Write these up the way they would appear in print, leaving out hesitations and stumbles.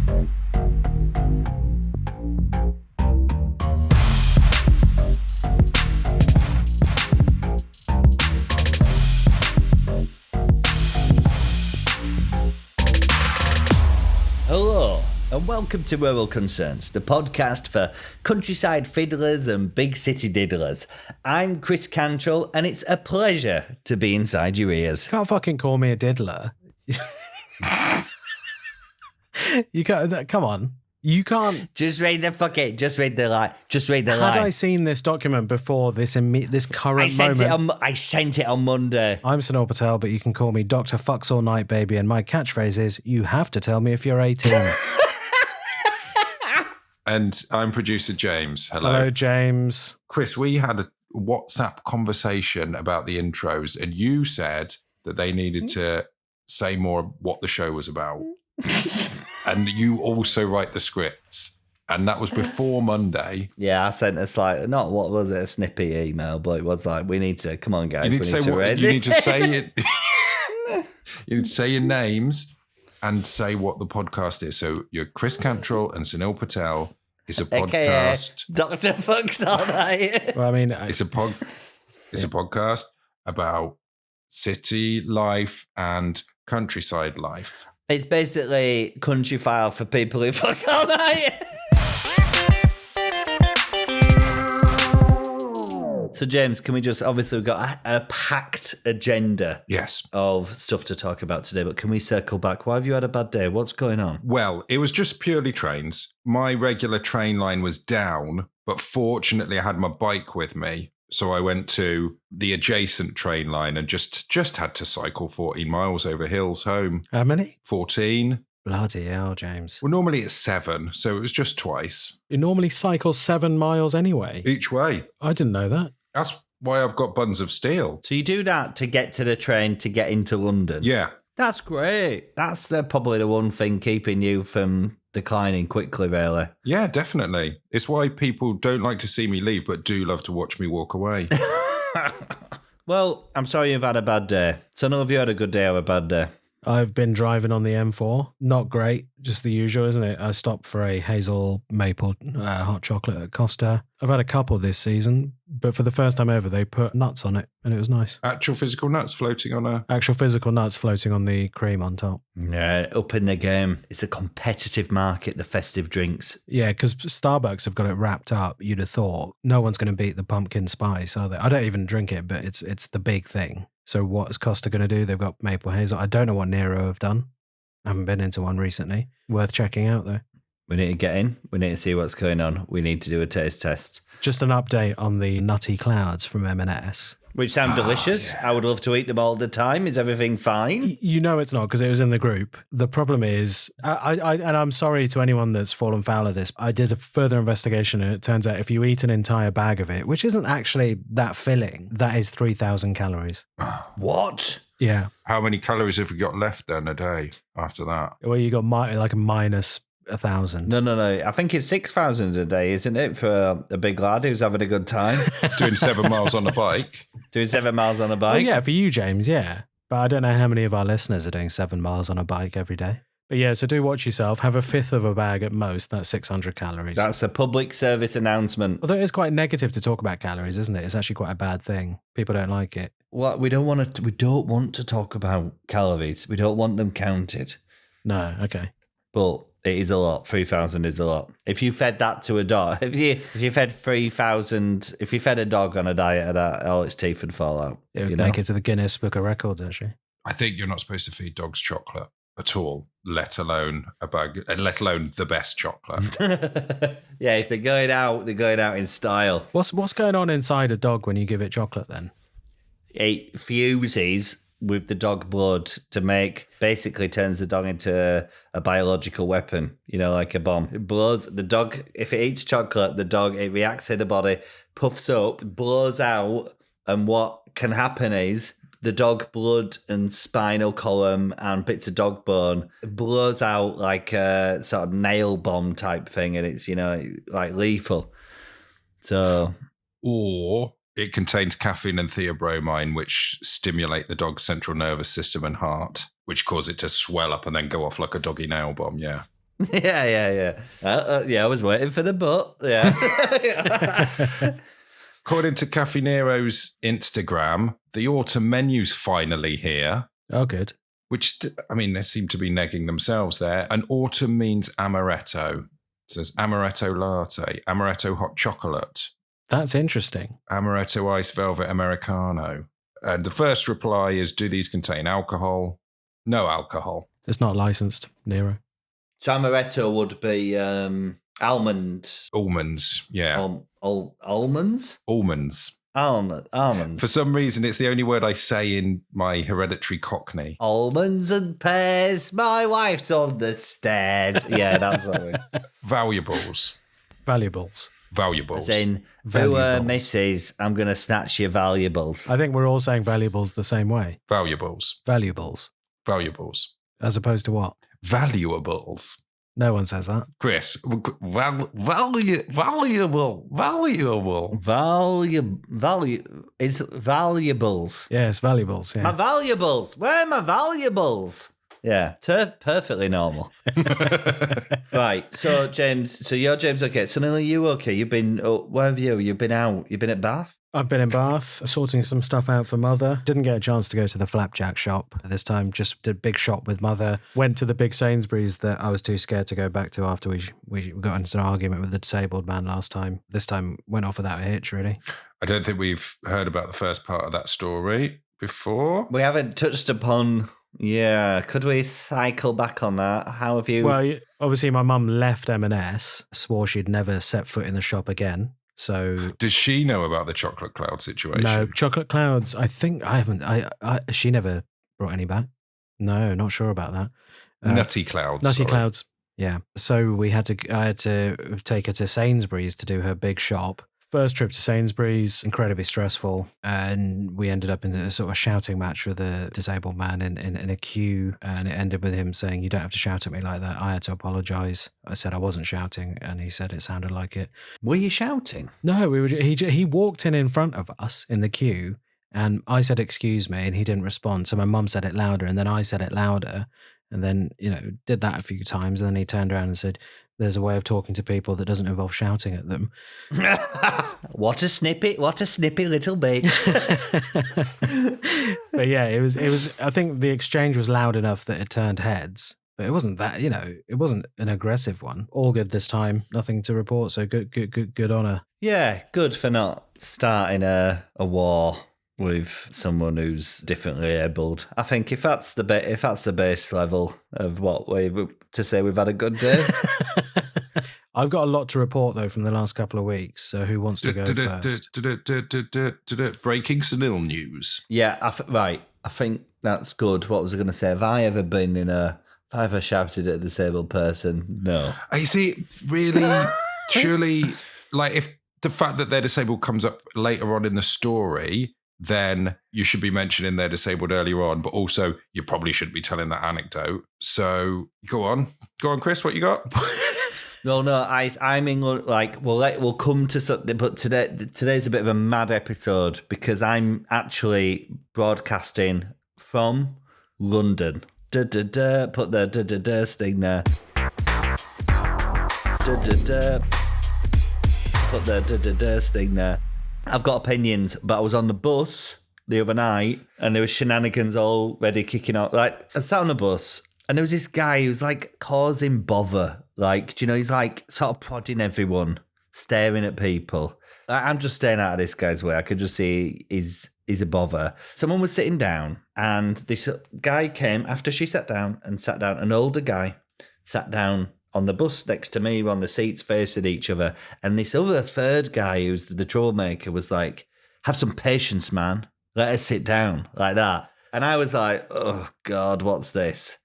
Hello, and welcome to Rural Concerns, the podcast for countryside fiddlers and big city diddlers. I'm Chris Cantrell, and it's a pleasure to be inside your ears. Can't fucking call me a diddler. You can't. Come on. You can't. Just read the line. Had I seen this document before this current moment? I sent it on Monday. I'm Lord Patel, but you can call me Dr. Fucks All Night Baby, and my catchphrase is, you have to tell me if you're 18. And I'm producer James. Hello, James. Chris, we had a WhatsApp conversation about the intros, and you said that they needed to say more what the show was about. And you also write the scripts. And that was before Monday. Yeah, I sent a snippy email, but it was like, we need to, come on, guys. You need to say it. You need to say your names and say what the podcast is. So you're Chris Cantrell and Sunil Patel. It's a podcast. Dr. Fucks All Night. Well, I mean, it's a podcast about city life and countryside life. It's basically Country File for people who fuck all night. So, James, can we just, obviously we've got a packed agenda of stuff to talk about today, but can we circle back? Why have you had a bad day? What's going on? Well, it was just purely trains. My regular train line was down, but fortunately I had my bike with me. So I went to the adjacent train line and just had to cycle 14 miles over hills home. How many? 14. Bloody hell, James. Well, normally it's 7, so it was just twice. You normally cycle 7 miles anyway? Each way. I didn't know that. That's why I've got buns of steel. So you do that to get to the train to get into London? Yeah. That's great. That's probably the one thing keeping you from declining quickly, really. Yeah, definitely. It's why people don't like to see me leave, but do love to watch me walk away. Well, I'm sorry you've had a bad day. So none of you had a good day or a bad day? I've been driving on the M4. Not great. Just the usual, isn't it? I stopped for a hazel maple hot chocolate at Costa. I've had a couple this season, but for the first time ever, they put nuts on it, and it was nice. Actual physical nuts floating on the cream on top. Yeah, up in the game. It's a competitive market, the festive drinks. Yeah, because Starbucks have got it wrapped up. You'd have thought no one's going to beat the pumpkin spice, are they? I don't even drink it, but it's the big thing. So what is Costa going to do? They've got maple hazel. I don't know what Nero have done. I haven't been into one recently. Worth checking out, though. We need to get in. We need to see what's going on. We need to do a taste test. Just an update on the nutty clouds from M&S. Which sound delicious. Yeah. I would love to eat them all the time. Is everything fine? You know it's not, because it was in the group. The problem is, and I'm sorry to anyone that's fallen foul of this, I did a further investigation, and it turns out if you eat an entire bag of it, which isn't actually that filling, that is 3,000 calories. What? Yeah. How many calories have you got left then a day after that? Well, you got like a minus 1,000. No. I think it's 6,000 a day, isn't it, for a big lad who's having a good time? Doing 7 miles on a bike. Doing 7 miles on a bike? Well, yeah, for you, James, yeah. But I don't know how many of our listeners are doing 7 miles on a bike every day. But yeah, so do watch yourself. Have a fifth of a bag at most. That's 600 calories. That's a public service announcement. Although it's quite negative to talk about calories, isn't it? It's actually quite a bad thing. People don't like it. Well, we don't want to talk about calories. We don't want them counted. No, okay. But it is a lot. 3,000 is a lot. If you fed that to a dog, if you fed 3,000, if you fed a dog on a diet of that, all its teeth would fall out. It would make it to the Guinness Book of Records, actually. I think you're not supposed to feed dogs chocolate at all, let alone a bag, and let alone the best chocolate. Yeah, if they're going out in style. What's going on inside a dog when you give it chocolate then? It fuses with the dog blood to basically turns the dog into a biological weapon, like a bomb. It blows the dog. If it eats chocolate, it reacts in the body, puffs up, blows out, and what can happen is the dog blood and spinal column and bits of dog bone blows out like a sort of nail bomb type thing, and it's like lethal. So, or it contains caffeine and theobromine, which stimulate the dog's central nervous system and heart, which cause it to swell up and then go off like a doggy nail bomb. Yeah. Yeah. Yeah, I was waiting for the but. Yeah. According to Caffè Nero's Instagram, the autumn menu's finally here. Oh, good. Which, I mean, they seem to be negging themselves there. And autumn means amaretto. It says amaretto latte, amaretto hot chocolate, That's interesting. amaretto iced velvet Americano. And the first reply is, do these contain alcohol? No alcohol. It's not licensed, Nero. So amaretto would be almond. Almonds, yeah. Almonds? Almonds. Almonds. For some reason, it's the only word I say in my hereditary Cockney. Almonds and pears, my wife's on the stairs. Yeah, that's something. Valuables. Valuables. Valuables. As in, Valuables. Mrs., I'm going to snatch your valuables. I think we're all saying valuables the same way. Valuables. Valuables. Valuables. As opposed to what? Valuables. No one says that. Chris, valuable. It's valuables. Yeah, it's valuables. My Yeah. valuables. Where are my valuables? Yeah, perfectly normal. Right. So, James, you're James. Okay. So, Sunil, are you okay? You've been, where have you? You've been out. You've been at Bath? I've been in Bath, sorting some stuff out for Mother. Didn't get a chance to go to the flapjack shop this time. Just did big shop with Mother. Went to the big Sainsbury's that I was too scared to go back to after we got into an argument with the disabled man last time. This time went off without a hitch, really. I don't think we've heard about the first part of that story before. We haven't touched upon. Yeah. Could we cycle back on that? How have you? Well, obviously my mum left M&S, swore she'd never set foot in the shop again. So Does she know about the chocolate cloud situation? no, chocolate clouds. I think I haven't. She never brought any back. No, not sure about that. Nutty clouds. Nutty sorry. clouds. Yeah. So I had to take her to Sainsbury's to do her big shop. First trip to Sainsbury's, incredibly stressful. And we ended up in a sort of shouting match with a disabled man in a queue. And it ended with him saying, "You don't have to shout at me like that." I had to apologise. I said I wasn't shouting. And he said it sounded like it. Were you shouting? No, he walked in front of us in the queue. And I said, "Excuse me." And he didn't respond. So my mum said it louder. And then I said it louder. And then, did that a few times. And then he turned around and said, "There's a way of talking to people that doesn't involve shouting at them." What a snippy little bit. But yeah, it was, I think the exchange was loud enough that it turned heads. But it wasn't that, it wasn't an aggressive one. All good this time. Nothing to report. So good on her. Yeah, good for not starting a war with someone who's differently abled. I think if that's the base level of what we've had a good day. I've got a lot to report though from the last couple of weeks. So who wants to go first? Breaking Sunil news. Yeah, right. I think that's good. What was I going to say? Have I ever shouted at a disabled person? No. I see. Really, surely, like if the fact that they're disabled comes up later on in the story, then you should be mentioning they're disabled earlier on, but also you probably shouldn't be telling that anecdote. So go on, Chris. What you got? No. I'm in. Like, we'll come to something, but today's a bit of a mad episode because I'm actually broadcasting from London. Put the sting there. Put the sting there. I've got opinions, but I was on the bus the other night and there was shenanigans already kicking off. Like, I sat on the bus and there was this guy who was like causing bother. Like, he's like sort of prodding everyone, staring at people. I'm just staying out of this guy's way. I could just see he's a bother. Someone was sitting down and this guy came after she sat down. An older guy sat down on the bus next to me, on the seats facing each other. And this other third guy, who's the troublemaker, was like, "Have some patience, man. Let us sit down," like that. And I was like, "Oh, God, what's this?"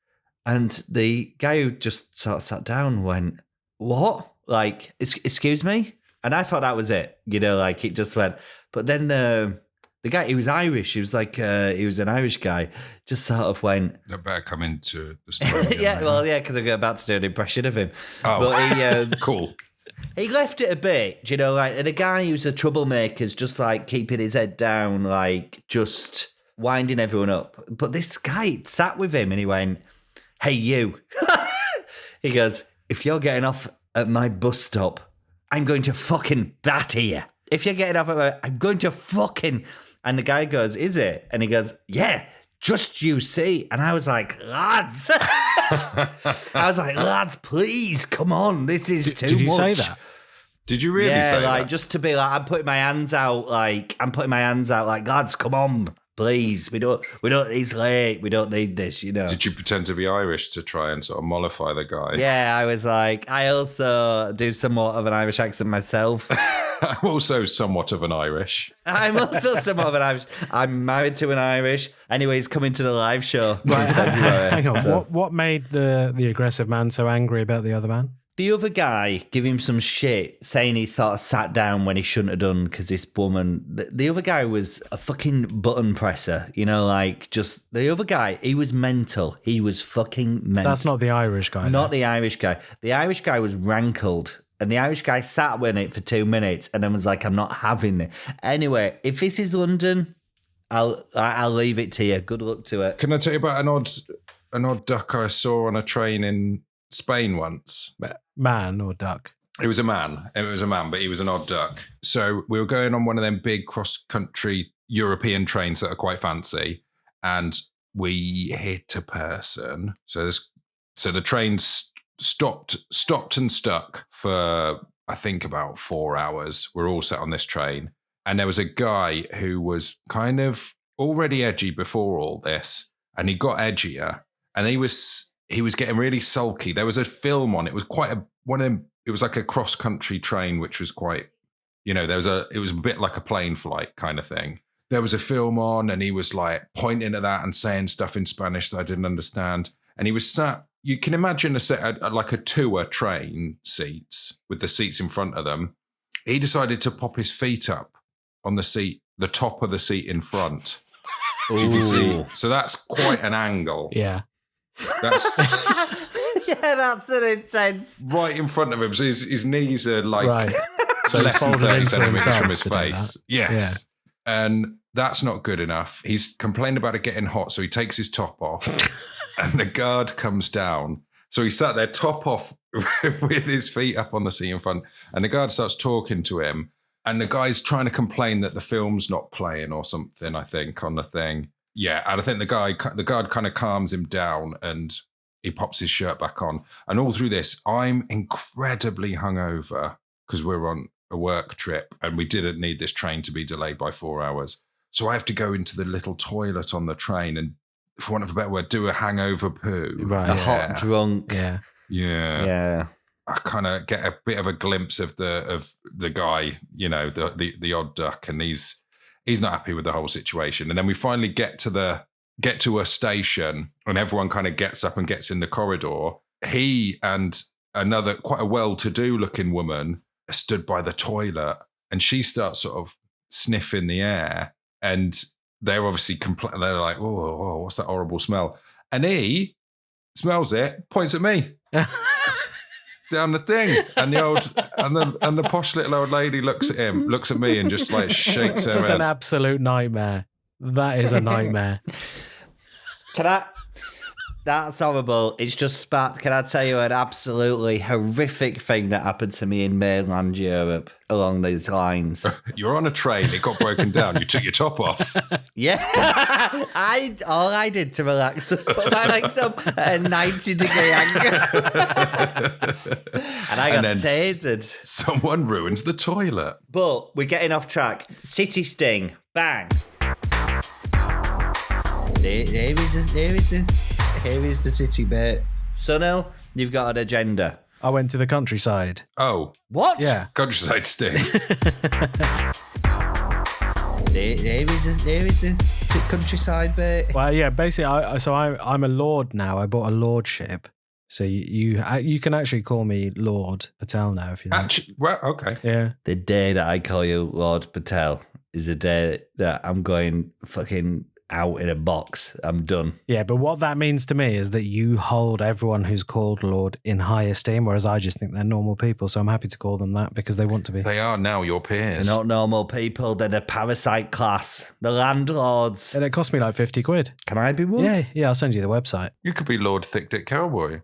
And the guy who just sort of sat down went, "What? Like, excuse me?" And I thought that was it. Like it just went. But then the guy, he was Irish. He was like, he was an Irish guy. Just sort of went. That better come into the story. Yeah, because I'm about to do an impression of him. Oh, but he, cool. He left it a bit, like, and a guy who's a troublemaker's just like keeping his head down, like just winding everyone up. But this guy sat with him and he went, "Hey, you." He goes, if you're getting off at my bus stop, I'm going to fucking batter you. If you're getting off at I'm going to fucking... And the guy goes, is it? And he goes, yeah, just you see. And I was like, lads. Lads, please, come on. This is too much. Did you say that? Did you really say that? Just to be like, I'm putting my hands out like, lads, come on, please. We don't, it's late. We don't need this, you know. Did you pretend to be Irish to try and sort of mollify the guy? Yeah, I was like, I also do somewhat of an Irish accent myself. I'm also somewhat of an Irish. I'm also somewhat of an Irish. I'm married to an Irish. Anyway, he's coming to the live show. Right, hang on. What made the aggressive man so angry about the other man? The other guy gave him some shit, saying he sort of sat down when he shouldn't have done because this woman... The other guy was a fucking button presser, you know, like just... The other guy, he was mental. He was fucking mental. That's not the Irish guy. Not the Irish guy. The Irish guy was rankled. And the Irish guy sat with it for 2 minutes and then was like, I'm not having it. Anyway, if this is London, I'll leave it to you. Good luck to it. Can I tell you about an odd duck I saw on a train in Spain once? Man or duck? It was a man. But he was an odd duck. So we were going on one of them big cross-country European trains that are quite fancy, and we hit a person. So the train stopped and stuck for, I think, about 4 hours. We're all sat on this train, and there was a guy who was kind of already edgy before all this, and he got edgier, and he was getting really sulky. There was a film on. It was quite one of them. It was like a cross country train, which was quite, you know, it was a bit like a plane flight kind of thing. There was a film on, and he was like pointing at that and saying stuff in Spanish that I didn't understand. And he was sat. You can imagine like a tour train seats with the seats in front of them. He decided to pop his feet up on the seat, the top of the seat in front. You can see. So that's quite an angle. Yeah. That's that's an intense. Right in front of him. So his knees are like right. So less than 30 centimeters from his to face. Yes. Yeah. And that's not good enough. He's complained about it getting hot, so he takes his top off. And the guard comes down. So he sat there top off with his feet up on the seat in front. And the guard starts talking to him. And the guy's trying to complain that the film's not playing or something, I think, on the thing. Yeah, and I think the guard kind of calms him down and he pops his shirt back on. And all through this, I'm incredibly hungover because we're on a work trip and we didn't need this train to be delayed by 4 hours. So I have to go into the little toilet on the train and, for want of a better word, do a hangover poo. Right. A hot drunk. Yeah. Yeah. Yeah. I kind of get a bit of a glimpse of the guy, you know, the odd duck, and he's not happy with the whole situation. And then we finally get to a station, and everyone kind of gets up and gets in the corridor. He and another quite a well-to-do looking woman stood by the toilet, and she starts sort of sniffing the air, and they're obviously they're like, oh, what's that horrible smell? And he smells it, points at me. Down the thing, and the posh little old lady looks at me and just like shakes her head. It's an absolute nightmare. That is a nightmare. That's horrible. It's just spat. Can I tell you an absolutely horrific thing that happened to me in mainland Europe along these lines? You're on a train. It got broken down. You took your top off. Yeah. All I did to relax was put my legs up at a 90-degree angle. And I got tasered. Someone ruins the toilet. But we're getting off track. City sting. Bang. Here is the city bit. Sunil, you've got an agenda. I went to the countryside. Oh. What? Yeah. Countryside sting. There is the countryside bit. Well, yeah, basically, I'm a lord now. I bought a lordship. So you can actually call me Lord Patel now if you like. Actually, well, okay. Yeah. The day that I call you Lord Patel is the day that I'm going fucking out in a box. I'm done. Yeah, but what that means to me is that you hold everyone who's called Lord in high esteem, whereas I just think they're normal people. So I'm happy to call them that because they want to be. They are now your peers. They're not normal people. They're the parasite class. The landlords. And it cost me like 50 quid. Can I be one? Yeah, I'll send you the website. You could be Lord Thick Dick Cowboy.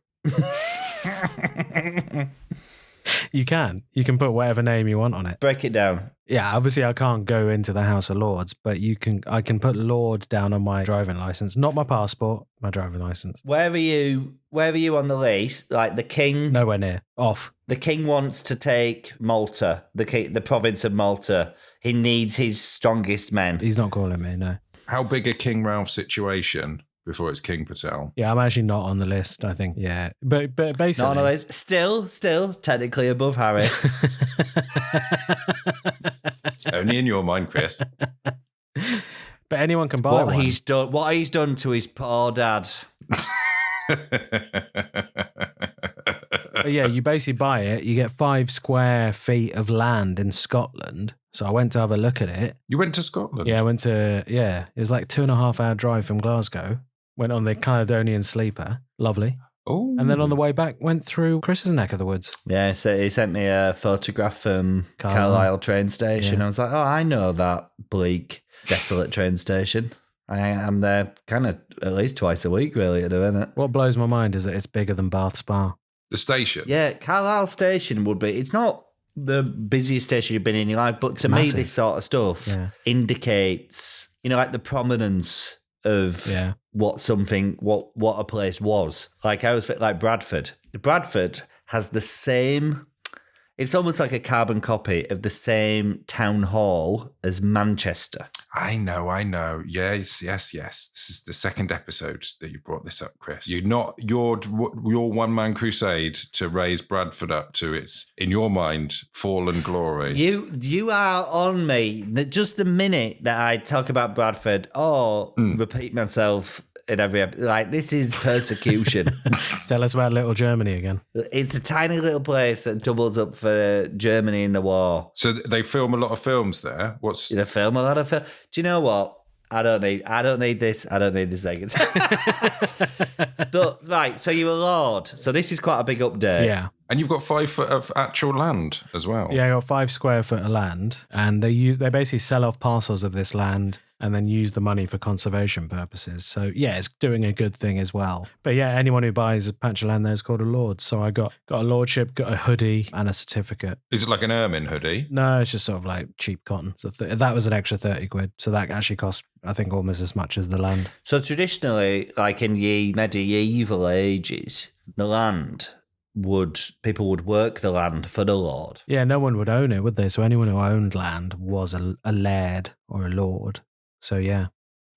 You can put whatever name you want on it. Break it down. Yeah, obviously I can't go into the House of Lords, but I can put Lord down on my driving license, not my passport, my driving license. Where are you on the list? Like the king? Nowhere near. Off. The king wants to take Malta, the province of Malta. He needs his strongest men. He's not calling me, no. How big a King Ralph situation before it's King Patel? Yeah, I'm actually not on the list, I think. Yeah. But basically... Not on the list. Still technically above Harry. Only in your mind, Chris. But anyone can buy one. What he's done to his poor dad. But yeah, you basically buy it. You get 5 square feet of land in Scotland. So I went to have a look at it. You went to Scotland? Yeah, it was like 2.5 hour drive from Glasgow. Went on the Caledonian Sleeper. Lovely. Oh. And then on the way back, went through Chris's neck of the woods. Yeah, so he sent me a photograph from Carlisle train station. Yeah. I was like, oh, I know that bleak, desolate train station. I'm there kind of at least twice a week, really, to do, isn't it? What blows my mind is that it's bigger than Bath Spa. The station? Yeah, Carlisle station would be. It's not the busiest station you've been in your life, but to me, this sort of stuff indicates, like the prominence of what a place was. Like I was like Bradford. Bradford has the same. It's almost like a carbon copy of the same town hall as Manchester. I know. Yes. This is the second episode that you brought this up, Chris. Your one-man crusade to raise Bradford up to its, in your mind, fallen glory. You are on me. Just the minute that I talk about Bradford, repeat myself in every episode. Like, this is persecution. Tell us about Little Germany again. It's a tiny little place that doubles up for Germany in the war. So they film a lot of films there. They film a lot of films. Do you know what? I don't need this. I don't need this second. But right, so you're a lord. So this is quite a big update. Yeah. And you've got 5 foot of actual land as well. Yeah, I got 5 square foot of land, and they basically sell off parcels of this land and then use the money for conservation purposes. So yeah, it's doing a good thing as well. But yeah, anyone who buys a patch of land there is called a lord. So I got a lordship, got a hoodie and a certificate. Is it like an ermine hoodie? No, it's just sort of like cheap cotton. So that was an extra 30 quid. So that actually cost, I think, almost as much as the land. So traditionally, like in the medieval ages, the land people would work the land for the lord. Yeah, no one would own it, would they? So anyone who owned land was a laird or a lord. So yeah,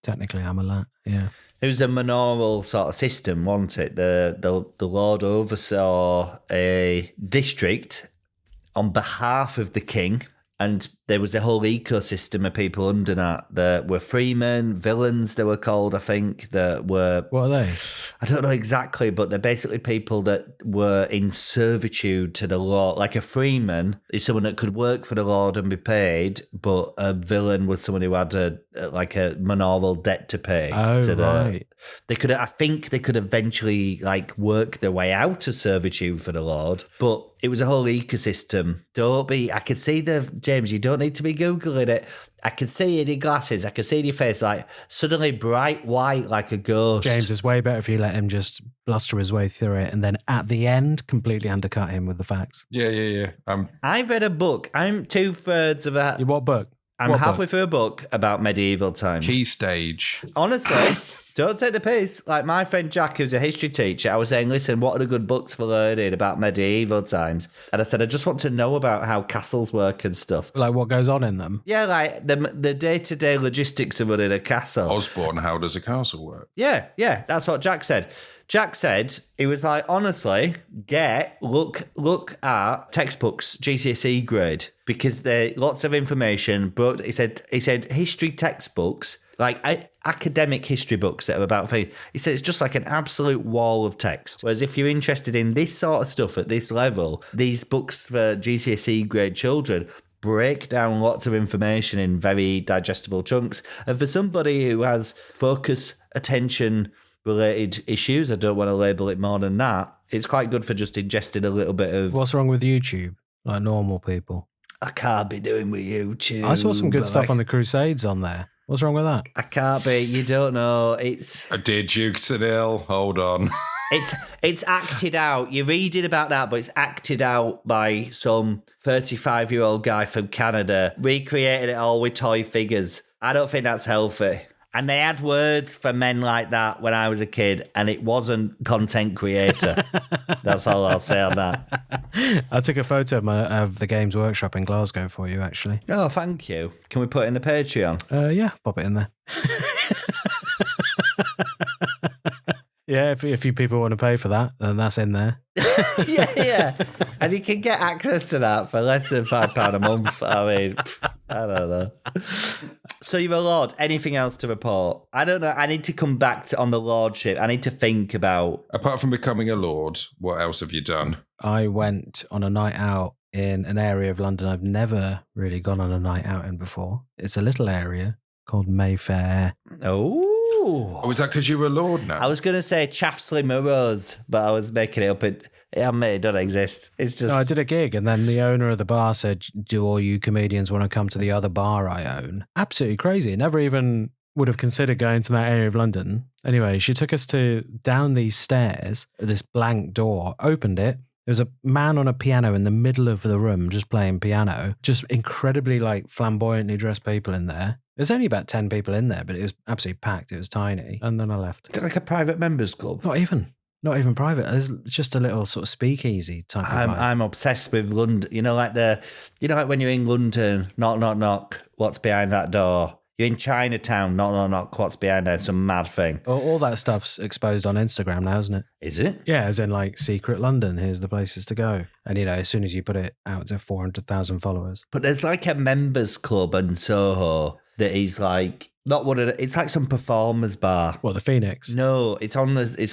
technically I'm a laird. Yeah. It was a manorial sort of system, wasn't it? The lord oversaw a district on behalf of the king, and there was a whole ecosystem of people under that were freemen, villains they were called, I think, that were... What are they? I don't know exactly, but they're basically people that were in servitude to the lord. Like a freeman is someone that could work for the lord and be paid, but a villain was someone who had a manorial debt to pay. Oh, right. I think they could eventually work their way out of servitude for the lord, but it was a whole ecosystem. I could see James, you don't need to be Googling it. I can see in your glasses, I can see in your face, suddenly bright white like a ghost. James, it's way better if you let him just bluster his way through it and then at the end completely undercut him with the facts. Yeah. I've read a book. I'm 2/3 of a... What book? I'm halfway through a book about medieval times. Key stage. Honestly... Don't take the piss. Like my friend Jack, who's a history teacher, I was saying, listen, what are the good books for learning about medieval times? And I said, I just want to know about how castles work and stuff. Like what goes on in them? Yeah, like the day-to-day logistics of running a castle. Osborne, how does a castle work? Yeah, that's what Jack said. Jack said, he was like, honestly, look at textbooks, GCSE grade, because there lots of information, but he said history textbooks, like academic history books that are about faith. He said it's just like an absolute wall of text. Whereas if you're interested in this sort of stuff at this level, these books for GCSE grade children break down lots of information in very digestible chunks. And for somebody who has focus, attention related issues, I don't want to label it more than that, it's quite good for just ingesting a little bit of... What's wrong with YouTube? Like normal people. I can't be doing with YouTube. I saw some good stuff on the Crusades on there. What's wrong with that? I can't be. You don't know. It's... Did you, Sunil? Hold on. It's acted out. You're reading about that, but it's acted out by some 35-year-old guy from Canada, recreating it all with toy figures. I don't think that's healthy. And they had words for men like that when I was a kid, and it wasn't content creator. That's all I'll say on that. I took a photo of the Games Workshop in Glasgow for you, actually. Oh, thank you. Can we put it in the Patreon? Yeah, pop it in there. Yeah, if you people want to pay for that, then that's in there. yeah. And you can get access to that for less than £5 a month. I mean, I don't know. So you're a lord. Anything else to report? I don't know. I need to come back on the lordship. I need to think about... Apart from becoming a lord, what else have you done? I went on a night out in an area of London I've never really gone on a night out in before. It's a little area called Mayfair. Oh, is that because you're a lord now? I was going to say Chaffsley Murrows, but I was making it up. It don't exist. It's just... No, I did a gig, and then the owner of the bar said, do all you comedians want to come to the other bar I own? Absolutely crazy. Never even would have considered going to that area of London. Anyway, she took us down these stairs, this blank door, opened it. There was a man on a piano in the middle of the room just playing piano, just incredibly flamboyantly dressed people in there. There's only about 10 people in there, but it was absolutely packed. It was tiny. And then I left. Is it like a private members club? Not even private. It's just a little sort of speakeasy type of vibe. I'm obsessed with London. Like when you're in London, knock, knock, knock, what's behind that door? You're in Chinatown, knock, knock, knock, what's behind there? Some mad thing. All that stuff's exposed on Instagram now, isn't it? Is it? Yeah, as in secret London, here's the places to go. And as soon as you put it out to 400,000 followers. But there's a members club in Soho that is not one of the, it's like some performers bar. What, the Phoenix? No, it's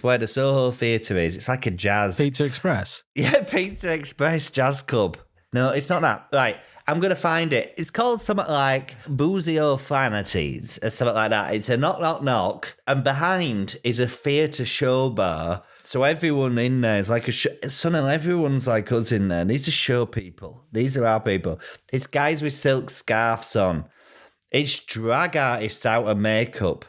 where the Soho Theatre is. It's like a jazz. Pizza Express? Yeah, Pizza Express Jazz Club. No, it's not that. Right, I'm going to find it. It's called something like Boozy O'Flanaties or something like that. It's a knock, knock, knock. And behind is a theatre show bar. So everyone in there is like everyone's like us in there. These are show people. These are our people. It's guys with silk scarves on. It's drag artists out of makeup.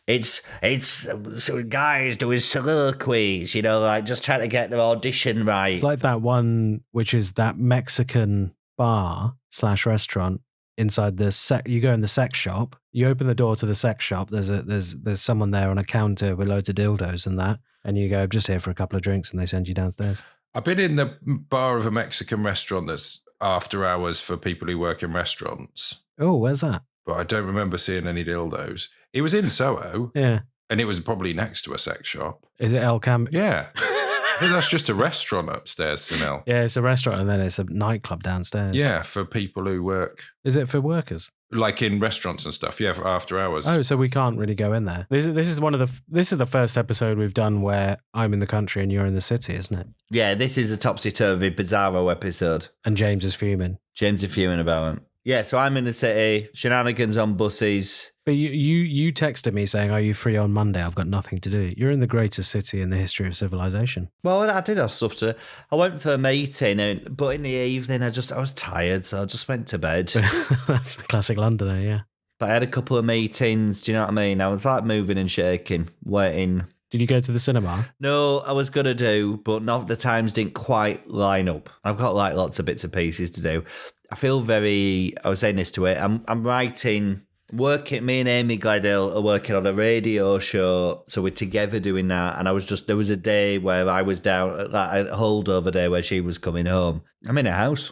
It's guys doing soliloquies, just trying to get their audition right. It's like that one, which is that Mexican bar / restaurant inside the you go in the sex shop, you open the door to the sex shop, there's someone there on a counter with loads of dildos and that, and you go, I'm just here for a couple of drinks, and they send you downstairs. I've been in the bar of a Mexican restaurant that's after hours for people who work in restaurants. Oh, where's that? But I don't remember seeing any dildos. It was in Soho. Yeah. And it was probably next to a sex shop. Is it El Cam? Yeah. I think that's just a restaurant upstairs, Sunil. Yeah, it's a restaurant and then it's a nightclub downstairs. Yeah, for people who work. Is it for workers? Like in restaurants and stuff, yeah, for after hours. Oh, so we can't really go in there. This is the first episode we've done where I'm in the country and you're in the city, isn't it? Yeah, this is a topsy-turvy, bizarro episode. And James is fuming. James is fuming about it. Yeah, so I'm in the city, shenanigans on buses. But you texted me saying, are you free on Monday? I've got nothing to do. You're in the greatest city in the history of civilization. Well, I did have stuff to do. I went for a meeting, but in the evening, I was tired, so I just went to bed. That's the classic Londoner, yeah. But I had a couple of meetings, do you know what I mean? I was moving and shaking, waiting. Did you go to the cinema? No, I was going to do, but the times didn't quite line up. I've got lots of bits and pieces to do. I feel I was saying this to it, I'm writing, working, me and Amy Glidell are working on a radio show, so we're together doing that, and there was a day where I was down, a holdover day where she was coming home. I'm in a house.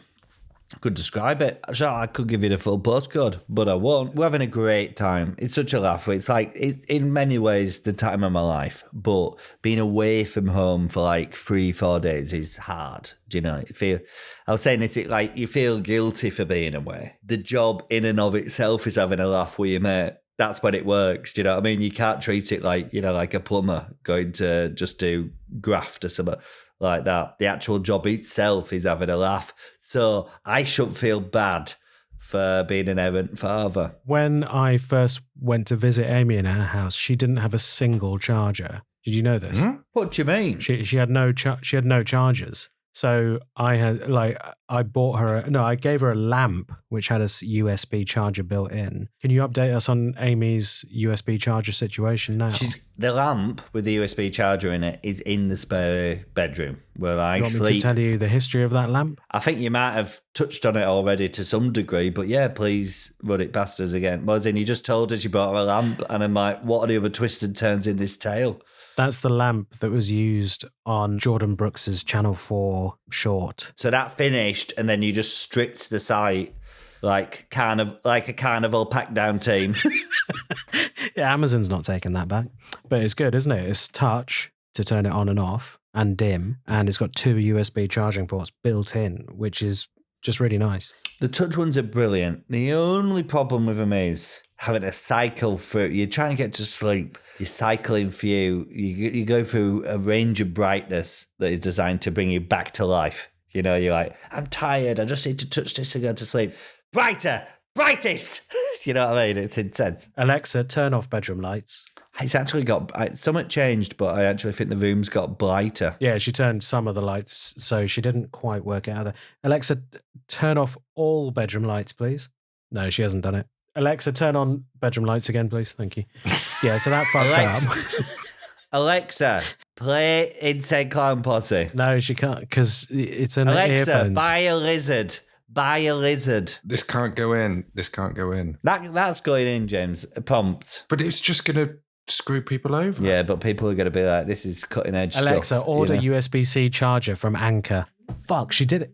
I could describe it. So I could give you the full postcode, but I won't. We're having a great time. It's such a laugh. It's it's in many ways the time of my life, but being away from home for 3-4 days is hard. Do you know? I was saying, is it you feel guilty for being away? The job in and of itself is having a laugh with your mate. That's when it works. Do you know what I mean? You can't treat it like a plumber going to just do graft or something like that. The actual job itself is having a laugh. So I shouldn't feel bad for being an errant father. When I first went to visit Amy in her house, she didn't have a single charger. Did you know this? What do you mean? She had no chargers. So I gave her a lamp which had a USB charger built in. Can you update us on Amy's USB charger situation now? The lamp with the USB charger in it is in the spare bedroom where I You want sleep. me to tell you the history of that lamp? I think you might have touched on it already to some degree, but yeah, please run it past us again. Well, then you just told us you bought her a lamp, and I'm like, what are the other twisted turns in this tale? That's the lamp that was used on Jordan Brooks's Channel 4 short. So that finished, and then you just stripped the site like a carnival pack down team. Yeah, Amazon's not taking that back. But it's good, isn't it? It's touch to turn it on and off, and dim, and it's got 2 USB charging ports built in, which is just really nice. The touch ones are brilliant. The only problem with them is having to cycle through. You try and get to sleep. You're cycling through. You go through a range of brightness that is designed to bring you back to life. You know, you're like, I'm tired. I just need to touch this to go to sleep. Brighter, brightest. You know what I mean? It's intense. Alexa, turn off bedroom lights. It's actually got somewhat changed, but I actually think the room's got brighter. Yeah, she turned some of the lights, so she didn't quite work it out there. Alexa, turn off all bedroom lights, please. No, she hasn't done it. Alexa, turn on bedroom lights again, please. Thank you. Yeah, so that fucked up. Alexa, play Insane Clown Posse. No, she can't, because it's an Alexa, earphones. buy a lizard. Buy a lizard. This can't go in. That's going in, James. Prompt. But it's just going to screw people over. Yeah, but people are going to be like, this is cutting edge stuff. Alexa, order you know? USB-C charger from Anchor. Fuck, she did it.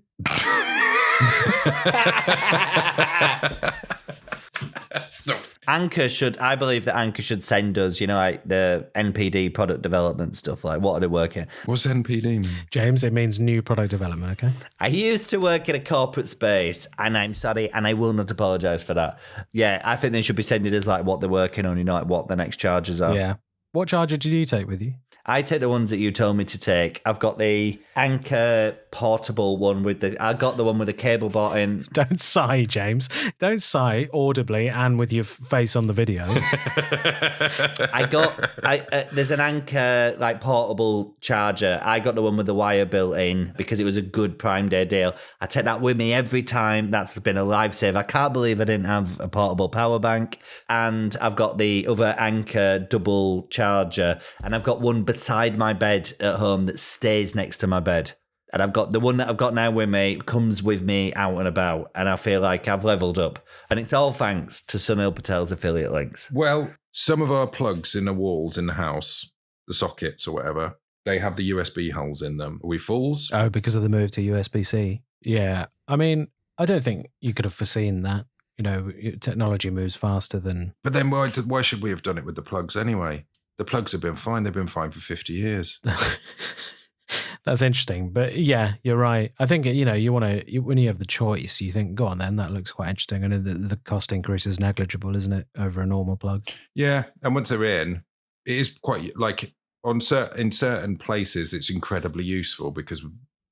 I believe that Anchor should send us, like the NPD product development stuff. Like, what are they working? What's NPD mean? James, it means new product development, okay? I used to work in a corporate space, and I'm sorry, and I will not apologise for that. Yeah, I think they should be sending us like what they're working on, like what the next chargers are. Yeah. What charger did you take with you? I take the ones that you told me to take. I've got the Anchor portable one I got the one with the cable bot in. Don't sigh, James. Don't sigh audibly and with your face on the video. There's an Anchor like portable charger. I got the one with the wire built in because it was a good Prime Day deal. I take that with me every time. That's been a lifesaver. I can't believe I didn't have a portable power bank. And I've got the other Anchor double charger, and I've got one beside my bed at home that stays next to my bed. And I've got the one that I've got now with me, comes with me out and about, and I feel like I've leveled up. And it's all thanks to Sunil Patel's affiliate links. Well, some of our plugs in the walls in the house, the sockets or whatever, they have the USB holes in them. Are we fools? Oh, because of the move to USB-C. Yeah. I mean, I don't think you could have foreseen that. Technology moves faster than... But then why should we have done it with the plugs anyway? The plugs have been fine. They've been fine for 50 years. That's interesting. But yeah, you're right. I think, you want to, when you have the choice, you think, go on then, that looks quite interesting. And the cost increase is negligible, isn't it, over a normal plug? Yeah. And once they're in, it is quite like in certain places, it's incredibly useful because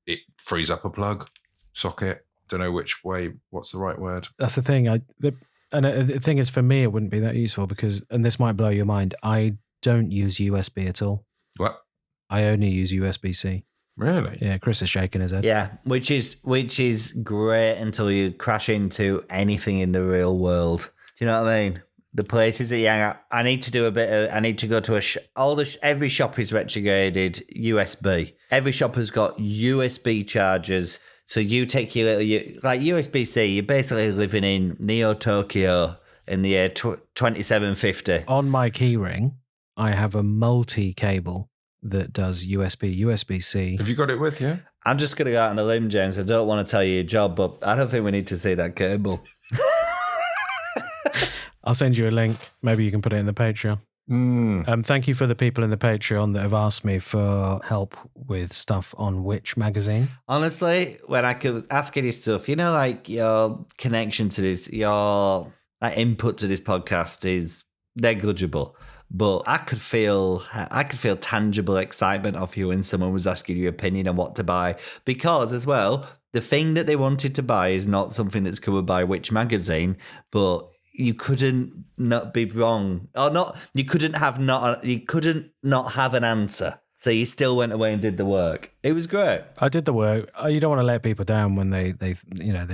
it frees up a plug, socket. Don't know which way, what's the right word? That's the thing. The thing is, for me, it wouldn't be that useful because, and this might blow your mind, I don't use USB at all. What? I only use USB-C. Really? Yeah, Chris is shaking his head. Yeah, which is great until you crash into anything in the real world. Do you know what I mean? The places that you hang out. I need to go to every shop is retrograded USB. Every shop has got USB chargers. So you take your little, like USB-C, you're basically living in Neo Tokyo in the year 2750. On my keyring, I have a multi-cable that does USB-C. Have you got it with you? I'm just going to go out on a limb, James. I don't want to tell you your job, but I don't think we need to see that cable. I'll send you a link. Maybe you can put it in the Patreon. Thank you for the people in the Patreon that have asked me for help with stuff on Which magazine. Honestly, when I was asking you stuff, like your connection to this, your input to this podcast is negligible. But I could feel tangible excitement off you when someone was asking your opinion on what to buy. Because as well, the thing that they wanted to buy is not something that's covered by Which magazine, but you couldn't not be wrong, or not. You couldn't not have an answer So you still went away and did the work. It was great. I did the work. You don't want to let people down when they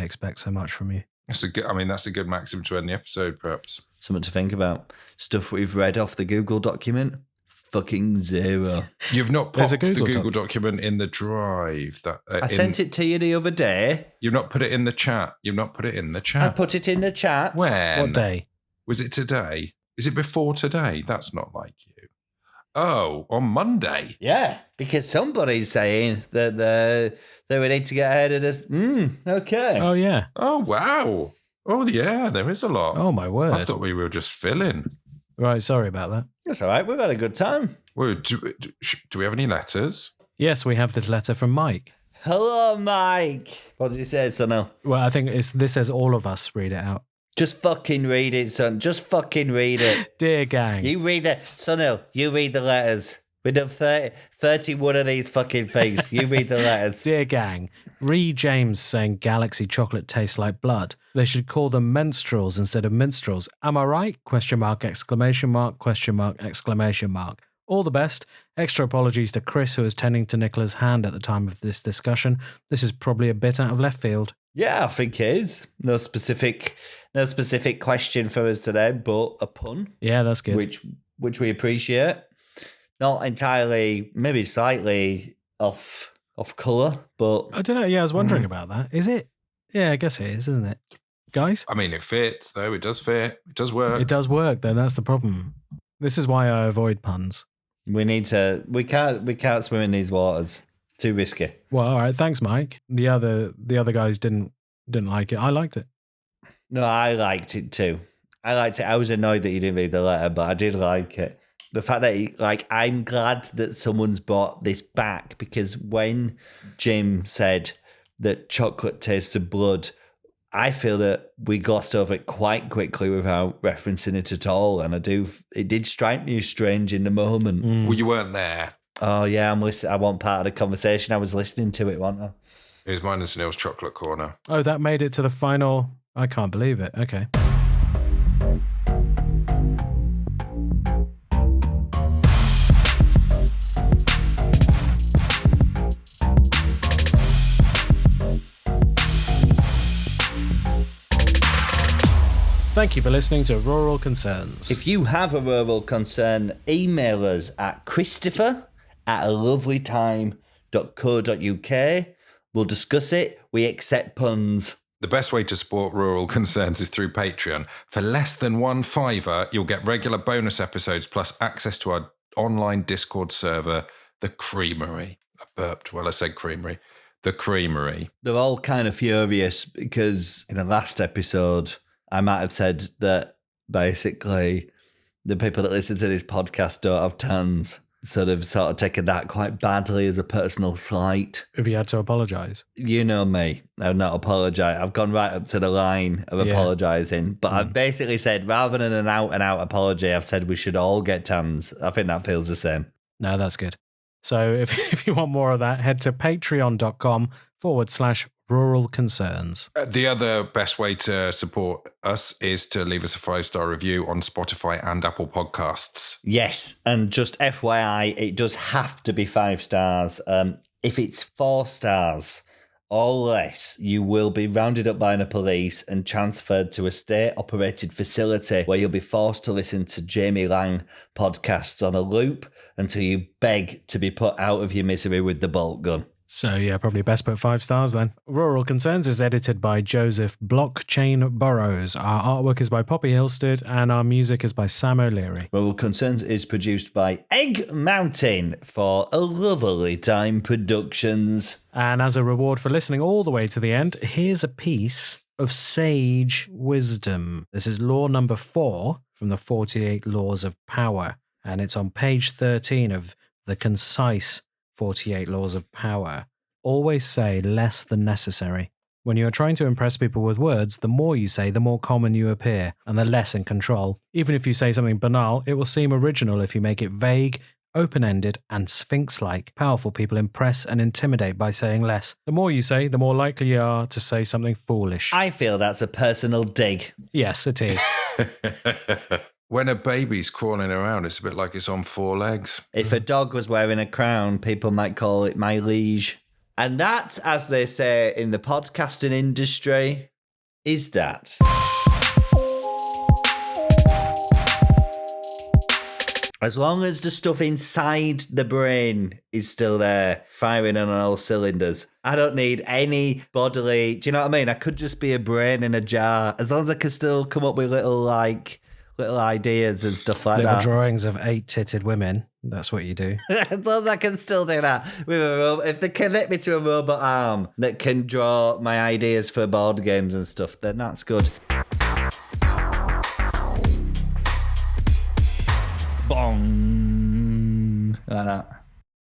expect so much from you. That's a good maxim to end the episode, perhaps. Something to think about. Stuff we've read off the Google document. Fucking zero. You've not There's popped a the Google Google document in the drive. I sent it to you the other day. You've not put it in the chat. I put it in the chat. When? What day? Was it today? Is it before today? That's not like you. Oh, on Monday. Yeah, because somebody's saying that they would need to get ahead of this. Okay. Oh, yeah. Oh, wow. Oh, yeah, there is a lot. Oh, my word. I thought we were just filling. Right, sorry about that. That's all right. We've had a good time. Well, do we have any letters? Yes, we have this letter from Mike. Hello, Mike. What did he say, Sunil? Well, I think this says all of us read it out. Just fucking read it, son. Just fucking read it. Dear gang. You read it. Sunil, you read the letters. We've done 31 of these fucking things. You read the letters. Dear gang, read James saying Galaxy chocolate tastes like blood. They should call them menstruals instead of minstrels. Am I right? Question mark, exclamation mark, question mark, exclamation mark. All the best. Extra apologies to Chris, who was tending to Nicola's hand at the time of this discussion. This is probably a bit out of left field. Yeah, I think it is. No specific question for us today, but a pun. Yeah, that's good. Which we appreciate. Not entirely, maybe slightly off colour, but I don't know. Yeah, I was wondering about that. Is it? Yeah, I guess it is, isn't it? Guys? I mean, it fits, though. It does fit. It does work. It does work, though. That's the problem. This is why I avoid puns. we can't swim in these waters. Too risky. Well, all right. Thanks, Mike. The other guys didn't like it. I liked it. No, I liked it too. I was annoyed that you didn't read the letter, but I did like it. The fact that, I'm glad that someone's brought this back, because when Jim said that chocolate tastes of blood, I feel that we glossed over it quite quickly without referencing it at all. And it did strike me as strange in the moment. Well, you weren't there. Oh, yeah, I'm listening. I want part of the conversation. I was listening to it, wasn't I? It was mine and Sunil's chocolate corner. Oh, that made it to the final. I can't believe it. Okay. Thank you for listening to Rural Concerns. If you have a rural concern, email us at christopher@alovelytime.co.uk. We'll discuss it. We accept puns. The best way to support Rural Concerns is through Patreon. For less than $1 you'll get regular bonus episodes plus access to our online Discord server, The Creamery. I burped while I said creamery. The Creamery. They're all kind of furious because in the last episode, I might have said that basically the people that listen to this podcast don't have tans. Sort of taken that quite badly as a personal slight. Have you had to apologise? You know me. I've not apologised. I've gone right up to the line of apologising. But I've basically said, rather than an out-and-out apology, I've said we should all get tans. I think that feels the same. No, that's good. So if you want more of that, head to patreon.com/rural concerns. The other best way to support us is to leave us a 5-star review on Spotify and Apple Podcasts. Yes, and just FYI, it does have to be 5 stars. If it's 4 stars or less, you will be rounded up by the police and transferred to a state-operated facility where you'll be forced to listen to Jamie Lang podcasts on a loop until you beg to be put out of your misery with the bolt gun. So yeah, probably best put 5 stars then. Rural Concerns is edited by Joseph Blockchain Burrows. Our artwork is by Poppy Hillstead and our music is by Sam O'Leary. Rural Concerns is produced by Egg Mountain for A Lovely Time Productions. And as a reward for listening all the way to the end, here's a piece of sage wisdom. This is law number 4 from the 48 Laws of Power. And it's on page 13 of the concise 48 Laws of Power. Always say less than necessary. When you are trying to impress people with words, the more you say, the more common you appear, and the less in control. Even if you say something banal, it will seem original if you make it vague, open-ended, and sphinx-like. Powerful people impress and intimidate by saying less. The more you say, the more likely you are to say something foolish. I feel that's a personal dig. Yes, it is. When a baby's crawling around, it's a bit like it's on 4 legs. If a dog was wearing a crown, people might call it my liege. And that, as they say in the podcasting industry, is that. As long as the stuff inside the brain is still there, firing on all cylinders, I don't need any bodily... Do you know what I mean? I could just be a brain in a jar. As long as I can still come up with little ideas and stuff like Little that. drawings of 8-titted women. That's what you do. As long as I can still do that with a robot. If they connect me to a robot arm that can draw my ideas for board games and stuff, then that's good.